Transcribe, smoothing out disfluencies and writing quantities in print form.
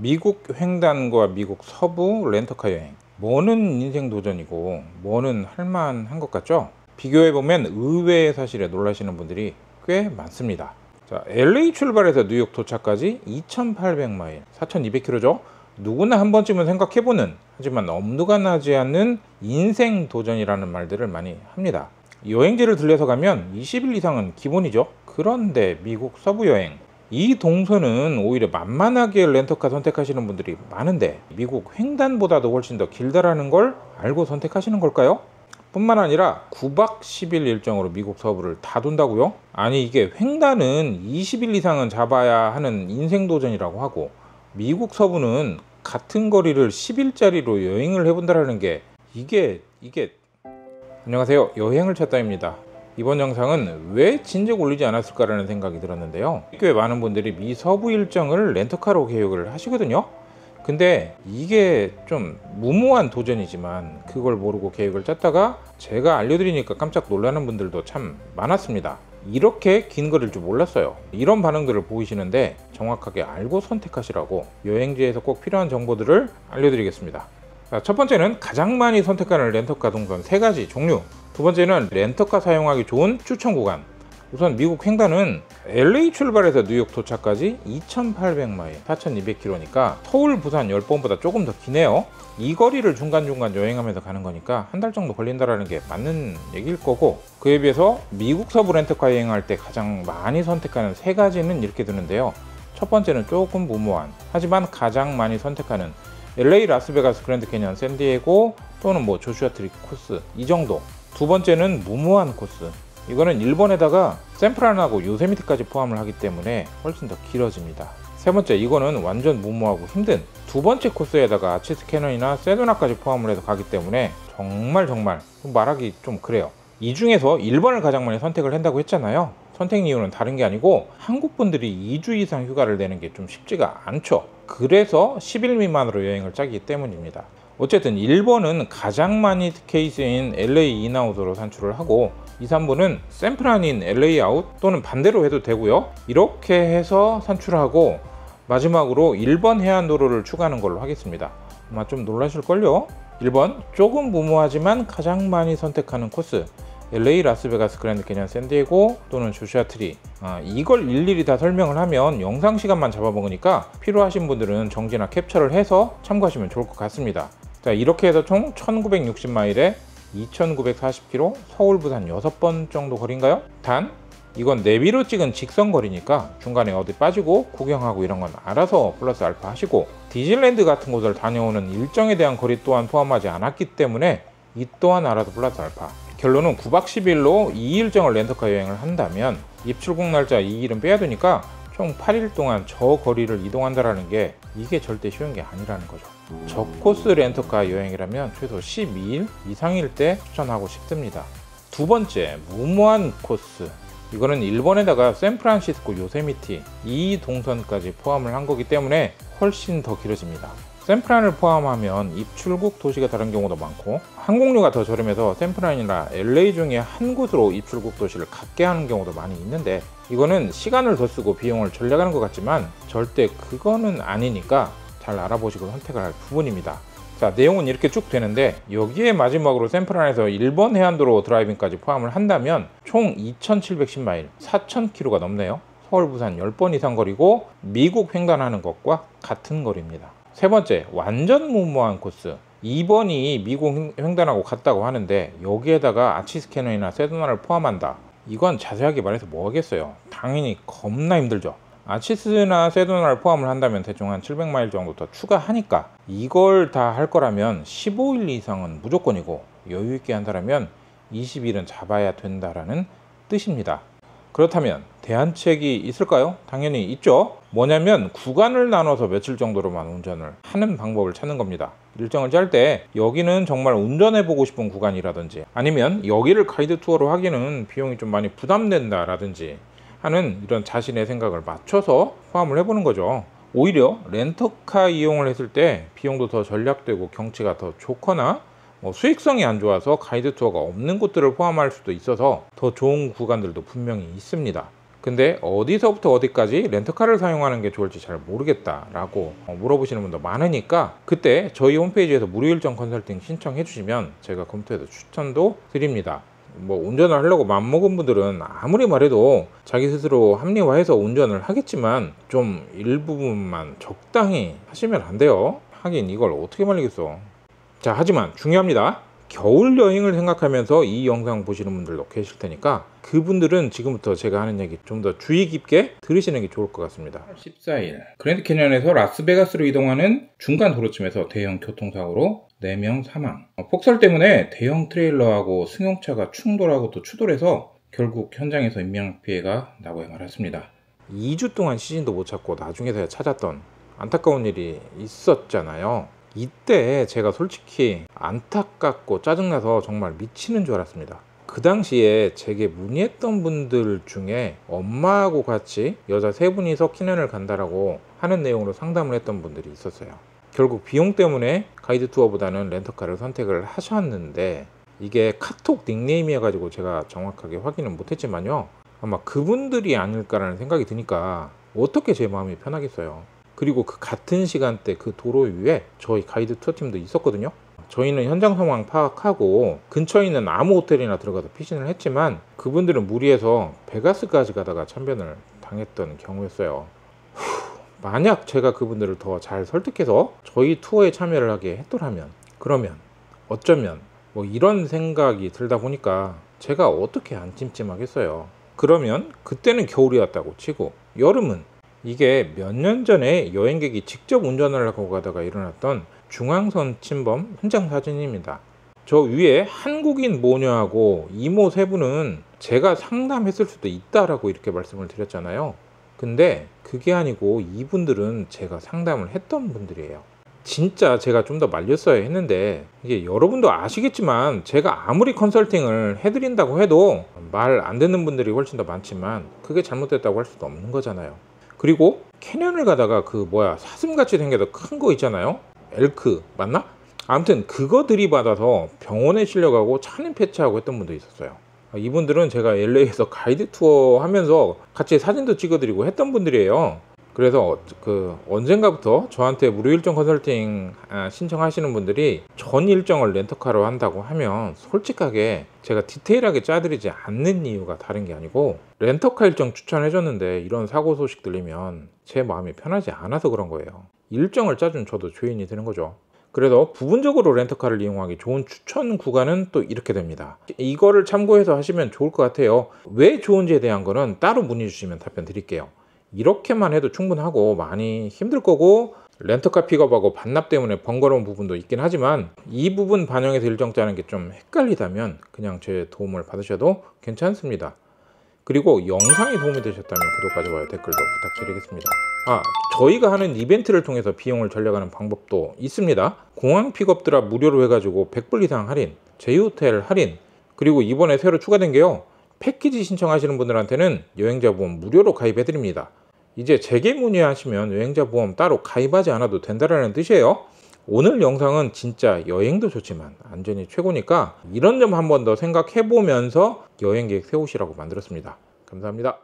미국 횡단과 미국 서부 렌터카 여행, 뭐는 인생 도전이고 뭐는 할만한 것 같죠? 비교해보면 의외의 사실에 놀라시는 분들이 꽤 많습니다. 자, LA 출발해서 뉴욕 도착까지 2800마일, 4200km죠. 누구나 한 번쯤은 생각해보는, 하지만 엄두가 나지 않는 인생 도전이라는 말들을 많이 합니다. 여행지를 들려서 가면 20일 이상은 기본이죠. 그런데 미국 서부 여행, 이 동선은 오히려 만만하게 렌터카 선택하시는 분들이 많은데 미국 횡단보다도 훨씬 더 길다라는 걸 알고 선택하시는 걸까요? 뿐만 아니라 9박 10일 일정으로 미국 서부를 다 돈다고요? 아니, 이게 횡단은 20일 이상은 잡아야 하는 인생 도전이라고 하고 미국 서부는 같은 거리를 10일짜리로 여행을 해본다라는 게 이게 안녕하세요, 여행을 찾다입니다. 이번 영상은 왜 진작 올리지 않았을까라는 생각이 들었는데요. 꽤 많은 분들이 미 서부 일정을 렌터카로 계획을 하시거든요. 근데 이게 좀 무모한 도전이지만 그걸 모르고 계획을 짰다가 제가 알려드리니까 깜짝 놀라는 분들도 참 많았습니다. 이렇게 긴 거리일 줄 몰랐어요. 이런 반응들을 보이시는데 정확하게 알고 선택하시라고 여행지에서 꼭 필요한 정보들을 알려드리겠습니다. 자, 첫 번째는 가장 많이 선택하는 렌터카 동선 3가지 종류. 두 번째는 렌터카 사용하기 좋은 추천 구간. 우선 미국 횡단은 LA 출발해서 뉴욕 도착까지 2800마일, 4200km니까 서울, 부산 10번보다 조금 더 기네요. 이 거리를 중간중간 여행하면서 가는 거니까 한 달 정도 걸린다는 게 맞는 얘기일 거고, 그에 비해서 미국 서부 렌터카 여행할 때 가장 많이 선택하는 3가지는 이렇게 드는데요. 첫 번째는 조금 무모한, 하지만 가장 많이 선택하는 LA 라스베가스 그랜드 캐니언 샌디에고 또는 조슈아 트리 코스, 이 정도. 두 번째는 무모한 코스, 이거는 일본에다가 샌프란하고 요세미티까지 포함을 하기 때문에 훨씬 더 길어집니다. 세 번째, 이거는 완전 무모하고 힘든 두 번째 코스에다가 아치스 캐넌이나 세도나까지 포함을 해서 가기 때문에 정말 말하기 좀 그래요. 이 중에서 1번을 가장 많이 선택을 한다고 했잖아요. 선택 이유는 다른 게 아니고 한국 분들이 2주 이상 휴가를 내는 게 좀 쉽지가 않죠. 그래서 10일 미만으로 여행을 짜기 때문입니다. 어쨌든 1번은 가장 많이 케이스인 LA 인아웃으로 산출을 하고 2, 3번은 샌프란인 LA 아웃 또는 반대로 해도 되고요. 이렇게 해서 산출하고 마지막으로 1번 해안도로를 추가하는 걸로 하겠습니다. 아마 좀 놀라실걸요? 1번, 조금 무모하지만 가장 많이 선택하는 코스, LA 라스베가스 그랜드 캐니언 샌디에고 또는 조슈아 트리. 이걸 일일이 다 설명을 하면 영상 시간만 잡아먹으니까 필요하신 분들은 정지나 캡처를 해서 참고하시면 좋을 것 같습니다. 자, 이렇게 해서 총 1960마일에 2940km, 서울 부산 6번 정도 거리인가요? 단 이건 내비로 찍은 직선 거리니까 중간에 어디 빠지고 구경하고 이런 건 알아서 플러스 알파 하시고, 디즈니랜드 같은 곳을 다녀오는 일정에 대한 거리 또한 포함하지 않았기 때문에 이 또한 알아서 플러스 알파. 결론은 9박 10일로 이 일정을 렌터카 여행을 한다면 입출국 날짜 2일은 빼야 되니까 총 8일 동안 저 거리를 이동한다라는 게 이게 절대 쉬운 게 아니라는 거죠. 저 코스 렌터카 여행이라면 최소 12일 이상일 때 추천하고 싶습니다. 두 번째, 무모한 코스. 이거는 일본에다가 샌프란시스코 요세미티 이 동선까지 포함을 한 거기 때문에 훨씬 더 길어집니다. 샌프란을 포함하면 입출국 도시가 다른 경우도 많고 항공료가 더 저렴해서 샌프란이나 LA 중에 한 곳으로 입출국 도시를 갖게 하는 경우도 많이 있는데, 이거는 시간을 더 쓰고 비용을 절약하는 것 같지만 절대 그거는 아니니까 잘 알아보시고 선택을 할 부분입니다. 자, 내용은 이렇게 쭉 되는데 여기에 마지막으로 샌프란에서 일본 해안도로 드라이빙까지 포함을 한다면 총 2710마일, 4000km가 넘네요. 서울 부산 10번 이상 거리고 미국 횡단하는 것과 같은 거리입니다. 세 번째, 완전 무모한 코스. 2번이 미국 횡단하고 같다고 하는데 여기에다가 아치스 캐넌이나 세도나를 포함한다. 이건 자세하게 말해서 뭐 하겠어요. 당연히 겁나 힘들죠. 아치스나 세도나를 포함을 한다면 대충 한 700마일 정도 더 추가하니까 이걸 다 할 거라면 15일 이상은 무조건이고 여유 있게 한다면 20일은 잡아야 된다라는 뜻입니다. 그렇다면 대안책이 있을까요? 당연히 있죠. 뭐냐면 구간을 나눠서 며칠 정도로만 운전을 하는 방법을 찾는 겁니다. 일정을 짤 때 여기는 정말 운전해보고 싶은 구간이라든지 아니면 여기를 가이드 투어로 하기는 비용이 좀 많이 부담된다 라든지 하는 이런 자신의 생각을 맞춰서 포함을 해보는 거죠. 오히려 렌터카 이용을 했을 때 비용도 더 절약되고 경치가 더 좋거나 수익성이 안 좋아서 가이드 투어가 없는 곳들을 포함할 수도 있어서 더 좋은 구간들도 분명히 있습니다. 근데 어디서부터 어디까지 렌터카를 사용하는 게 좋을지 잘 모르겠다 라고 물어보시는 분도 많으니까, 그때 저희 홈페이지에서 무료 일정 컨설팅 신청해 주시면 제가 검토해서 추천도 드립니다. 뭐 운전을 하려고 맘먹은 분들은 아무리 말해도 자기 스스로 합리화해서 운전을 하겠지만 좀 일부분만 적당히 하시면 안 돼요. 하긴 이걸 어떻게 말리겠어. 자, 하지만 중요합니다. 겨울 여행을 생각하면서 이 영상 보시는 분들도 계실 테니까 그분들은 지금부터 제가 하는 얘기 좀 더 주의 깊게 들으시는 게 좋을 것 같습니다. 14일 그랜드 캐니언에서 라스베가스로 이동하는 중간 도로쯤에서 대형 교통사고로 4명 사망. 폭설 때문에 대형 트레일러하고 승용차가 충돌하고 또 추돌해서 결국 현장에서 인명피해가 나고 말았습니다. 2주 동안 시신도 못 찾고 나중에서야 찾았던 안타까운 일이 있었잖아요. 이때 제가 솔직히 안타깝고 짜증나서 정말 미치는 줄 알았습니다. 그 당시에 제게 문의했던 분들 중에 엄마하고 같이 여자 3분이서 캐년을 간다라고 하는 내용으로 상담을 했던 분들이 있었어요. 결국 비용 때문에 가이드 투어보다는 렌터카를 선택을 하셨는데, 이게 카톡 닉네임이어 가지고 제가 정확하게 확인은 못했지만요, 아마 그분들이 아닐까라는 생각이 드니까 어떻게 제 마음이 편하겠어요. 그리고 그 같은 시간대 그 도로 위에 저희 가이드 투어팀도 있었거든요. 저희는 현장 상황 파악하고 근처에 있는 아무 호텔이나 들어가서 피신을 했지만 그분들은 무리해서 베가스까지 가다가 참변을 당했던 경우였어요. 만약 제가 그분들을 더 잘 설득해서 저희 투어에 참여를 하게 했더라면, 그러면 어쩌면 뭐 이런 생각이 들다 보니까 제가 어떻게 안 찜찜하겠어요. 그러면 그때는 겨울이었다고 치고 여름은, 이게 몇 년 전에 여행객이 직접 운전을 하고 가다가 일어났던 중앙선 침범 현장 사진입니다. 저 위에 한국인 모녀하고 이모 3분은 제가 상담했을 수도 있다라고 이렇게 말씀을 드렸잖아요. 근데 그게 아니고 이분들은 제가 상담을 했던 분들이에요. 진짜 제가 좀 더 말렸어야 했는데, 이게 여러분도 아시겠지만 제가 아무리 컨설팅을 해드린다고 해도 말 안 듣는 분들이 훨씬 더 많지만 그게 잘못됐다고 할 수도 없는 거잖아요. 그리고 캐년을 가다가 사슴같이 생겨서 큰 거 있잖아요. 엘크 맞나? 아무튼 그거 들이받아서 병원에 실려가고 차는 폐차하고 했던 분도 있었어요. 이분들은 제가 LA에서 가이드 투어 하면서 같이 사진도 찍어드리고 했던 분들이에요. 그래서 언젠가부터 저한테 무료 일정 컨설팅 신청하시는 분들이 전 일정을 렌터카로 한다고 하면 솔직하게 제가 디테일하게 짜드리지 않는 이유가 다른 게 아니고, 렌터카 일정 추천해줬는데 이런 사고 소식 들리면 제 마음이 편하지 않아서 그런 거예요. 일정을 짜준 저도 죄인이 되는 거죠. 그래서 부분적으로 렌터카를 이용하기 좋은 추천 구간은 또 이렇게 됩니다. 이거를 참고해서 하시면 좋을 것 같아요. 왜 좋은지에 대한 거는 따로 문의 주시면 답변 드릴게요. 이렇게만 해도 충분하고 많이 힘들 거고, 렌터카 픽업하고 반납 때문에 번거로운 부분도 있긴 하지만 이 부분 반영해서 일정 짜는 게 좀 헷갈리다면 그냥 제 도움을 받으셔도 괜찮습니다. 그리고 영상이 도움이 되셨다면 구독과 좋아요, 댓글도 부탁드리겠습니다. 저희가 하는 이벤트를 통해서 비용을 절약하는 방법도 있습니다. 공항 픽업 드랍 무료로 해가지고 100불 이상 할인, 제휴호텔 할인, 그리고 이번에 새로 추가된 게요, 패키지 신청하시는 분들한테는 여행자 보험 무료로 가입해드립니다. 이제 제게 문의하시면 여행자 보험 따로 가입하지 않아도 된다는 뜻이에요. 오늘 영상은 진짜 여행도 좋지만 안전이 최고니까 이런 점 한 번 더 생각해보면서 여행 계획 세우시라고 만들었습니다. 감사합니다.